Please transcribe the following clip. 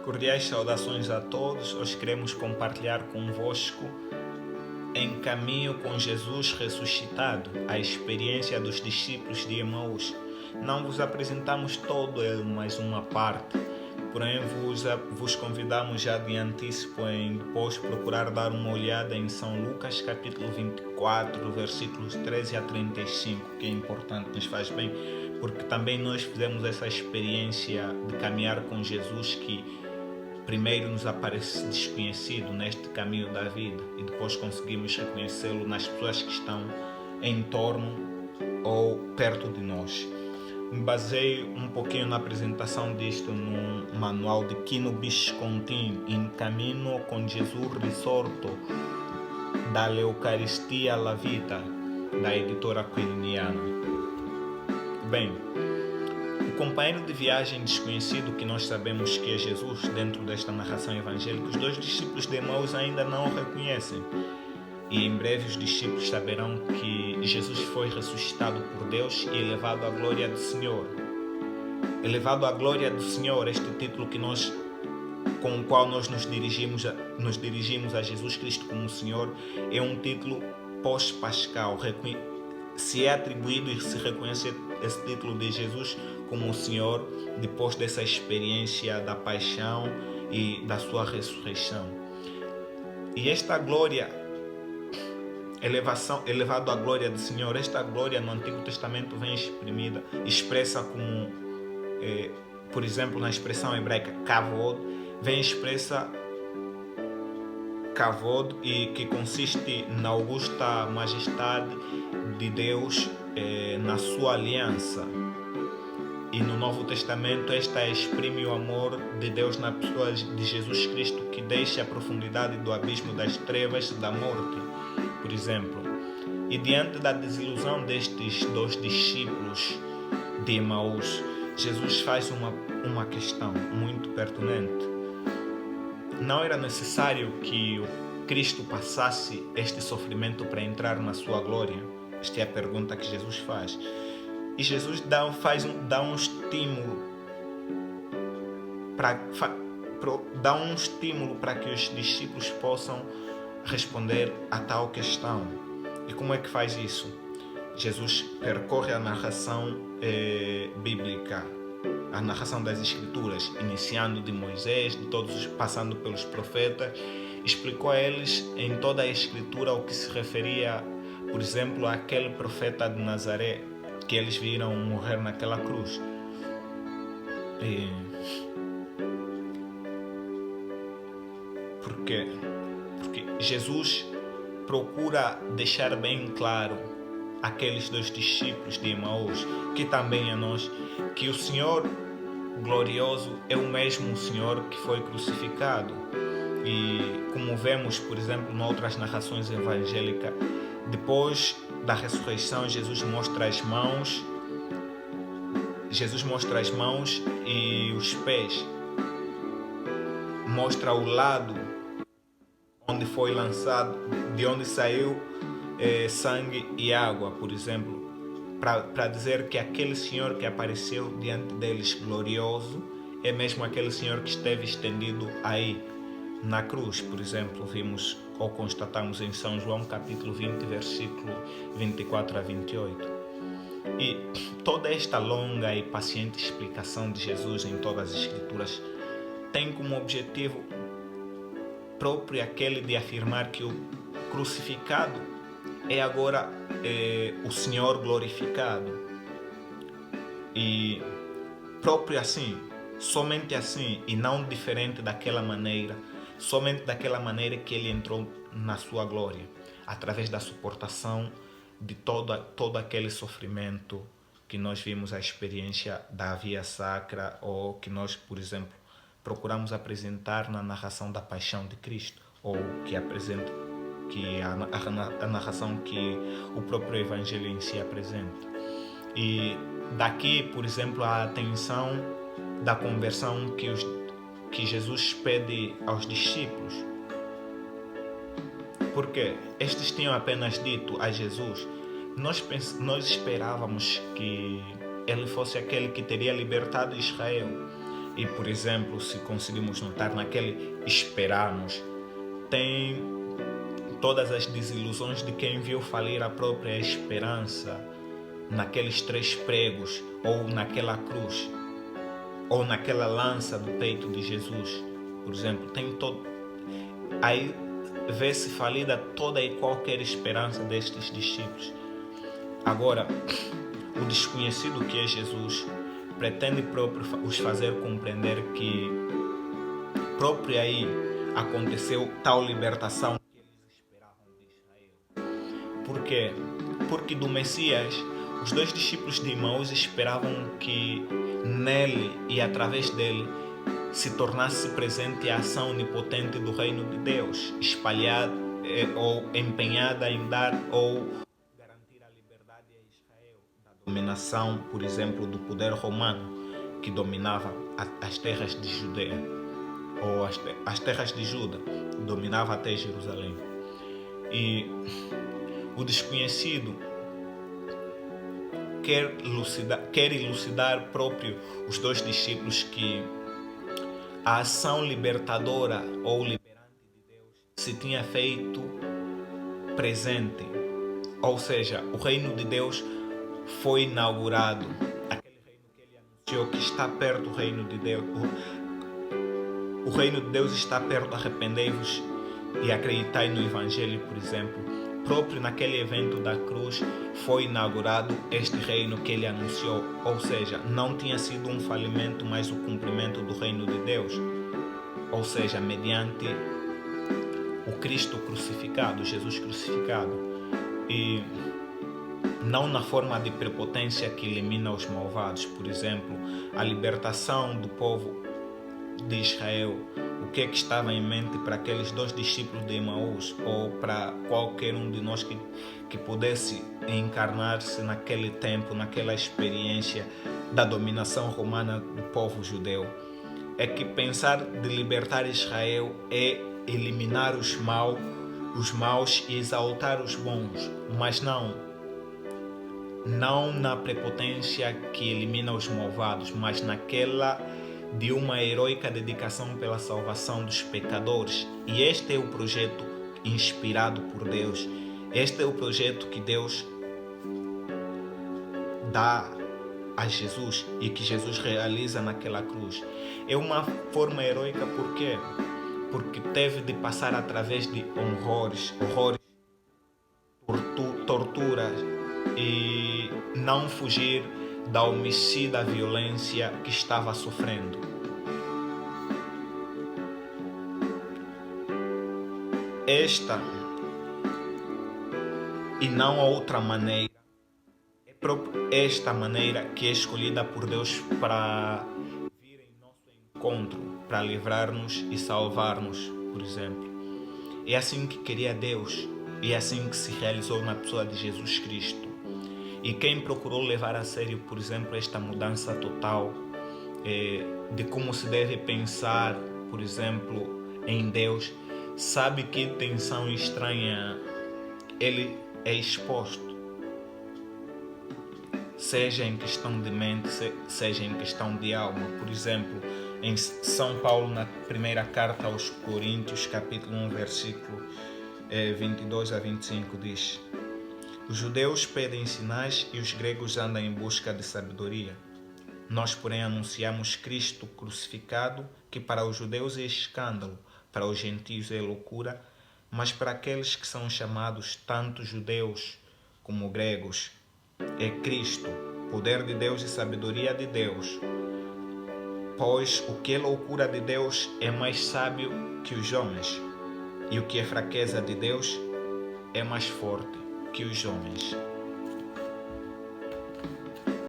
Cordiais saudações a todos. Hoje queremos compartilhar convosco Em Caminho com Jesus Ressuscitado, a experiência dos discípulos de Emaús. Não vos apresentamos todo ele, mas uma parte. Porém, vos convidamos já de antecipo em depois procurar dar uma olhada em São Lucas, capítulo 24, versículos 13 a 35, que é importante, nos faz bem, porque também nós fizemos essa experiência de caminhar com Jesus, que primeiro nos aparece desconhecido neste caminho da vida e depois conseguimos reconhecê-lo nas pessoas que estão em torno ou perto de nós. Me baseio um pouquinho na apresentação disto no manual de Quino Viscontin, Em Caminho com Jesus Risorto, da Eucaristia alla Vita, da editora Quiriniana. Bem, o companheiro de viagem desconhecido que nós sabemos que é Jesus, dentro desta narração evangélica, os dois discípulos de Emaús ainda não o reconhecem. E em breve os discípulos saberão que Jesus foi ressuscitado por Deus e elevado à glória do Senhor. Elevado à glória do Senhor, este título com o qual nós nos dirigimos a Jesus Cristo como Senhor, é um título pós-pascal. Se é atribuído e se reconhece esse título de Jesus como o Senhor depois dessa experiência da paixão e da sua ressurreição. E esta glória, elevado à glória do Senhor, esta glória no Antigo Testamento vem expressa como, por exemplo, na expressão hebraica kavod, vem expressa kavod, e que consiste na augusta majestade de Deus na sua aliança. E no Novo Testamento esta exprime o amor de Deus na pessoa de Jesus Cristo, que deixa a profundidade do abismo das trevas da morte, por exemplo. E diante da desilusão destes dois discípulos de Emaús, Jesus faz uma questão muito pertinente. Não era necessário que o Cristo passasse este sofrimento para entrar na sua glória? Esta é a pergunta que Jesus faz. E Jesus dá um estímulo para que os discípulos possam responder a tal questão. E como é que faz isso? Jesus percorre a narração bíblica, a narração das Escrituras, iniciando de Moisés, de todos, passando pelos profetas, explicou a eles em toda a Escritura o que se referia, por exemplo, àquele profeta de Nazaré que eles viram morrer naquela cruz. Por quê? Porque Jesus procura deixar bem claro àqueles dois discípulos de Emaús, que também a nós, que o Senhor glorioso é o mesmo Senhor que foi crucificado. E como vemos, por exemplo, em outras narrações evangélicas, depois da ressurreição, Jesus mostra as mãos e os pés. Mostra o lado onde foi lançado, de onde saiu sangue e água, por exemplo, para dizer que aquele Senhor que apareceu diante deles glorioso é mesmo aquele Senhor que esteve estendido aí na cruz. Por exemplo, vimos ou constatamos em São João capítulo 20, versículo 24 a 28. E toda esta longa e paciente explicação de Jesus em todas as Escrituras tem como objetivo próprio aquele de afirmar que o crucificado é agora o Senhor glorificado. E próprio assim, somente assim, e não diferente daquela maneira, somente daquela maneira que ele entrou na sua glória, através da suportação de todo aquele sofrimento que nós vimos a experiência da via sacra, ou que nós, por exemplo, procuramos apresentar na narração da paixão de Cristo, ou que apresenta a narração que o próprio Evangelho em si apresenta. E daqui, por exemplo, a atenção da conversão que Jesus pede aos discípulos. Porque estes tinham apenas dito a Jesus: nós esperávamos que ele fosse aquele que teria libertado Israel. E, por exemplo, se conseguimos notar naquele esperarmos, tem todas as desilusões de quem viu falir a própria esperança naqueles 3 pregos, ou naquela cruz, ou naquela lança do peito de Jesus, por exemplo. Aí vê-se falida toda e qualquer esperança destes discípulos. Agora, o desconhecido que é Jesus pretende próprio os fazer compreender que próprio aí aconteceu tal libertação que eles esperavam de Israel. Por quê? Porque do Messias, os 2 discípulos de Emaús esperavam que nele e através dele se tornasse presente a ação onipotente do reino de Deus, espalhada ou empenhada em dar ou garantir a liberdade a Israel da dominação, por exemplo, do poder romano que dominava as terras de Judeia, ou as terras de Judá, dominava até Jerusalém. E o desconhecido quer elucidar próprio os 2 discípulos que a ação libertadora ou liberante de Deus se tinha feito presente. Ou seja, o reino de Deus foi inaugurado. Aquele reino que ele anunciou que está perto do reino de Deus. O reino de Deus está perto, arrependei-vos e acreditai no Evangelho, por exemplo. Próprio naquele evento da cruz foi inaugurado este reino que ele anunciou, ou seja, não tinha sido um falimento, mas o cumprimento do reino de Deus, ou seja, mediante o Cristo crucificado, Jesus crucificado, e não na forma de prepotência que elimina os malvados. Por exemplo, a libertação do povo de Israel. O que é que estava em mente para aqueles 2 discípulos de Emaús, ou para qualquer um de nós que pudesse encarnar-se naquele tempo, naquela experiência da dominação romana do povo judeu? É que pensar de libertar Israel é eliminar os maus e exaltar os bons, mas não na prepotência que elimina os malvados, mas naquela de uma heroica dedicação pela salvação dos pecadores. E este é o projeto inspirado por Deus. Este é o projeto que Deus dá a Jesus e que Jesus realiza naquela cruz. É uma forma heroica porque teve de passar através de horrores, torturas, e não fugir da homicida violência que estava sofrendo. Esta e não outra maneira, é próprio esta maneira que é escolhida por Deus para vir em nosso encontro, para livrar-nos e salvar-nos, por exemplo. É assim que queria Deus, e é assim que se realizou na pessoa de Jesus Cristo. E quem procurou levar a sério, por exemplo, esta mudança total de como se deve pensar, por exemplo, em Deus, sabe que tensão estranha ele é exposto, seja em questão de mente, seja em questão de alma. Por exemplo, em São Paulo, na primeira carta aos Coríntios, capítulo 1, versículo 22 a 25, diz: os judeus pedem sinais e os gregos andam em busca de sabedoria. Nós, porém, anunciamos Cristo crucificado, que para os judeus é escândalo, para os gentios é loucura, mas para aqueles que são chamados, tanto judeus como gregos, é Cristo, poder de Deus e sabedoria de Deus. Pois o que é loucura de Deus é mais sábio que os homens, e o que é fraqueza de Deus é mais forte que os homens.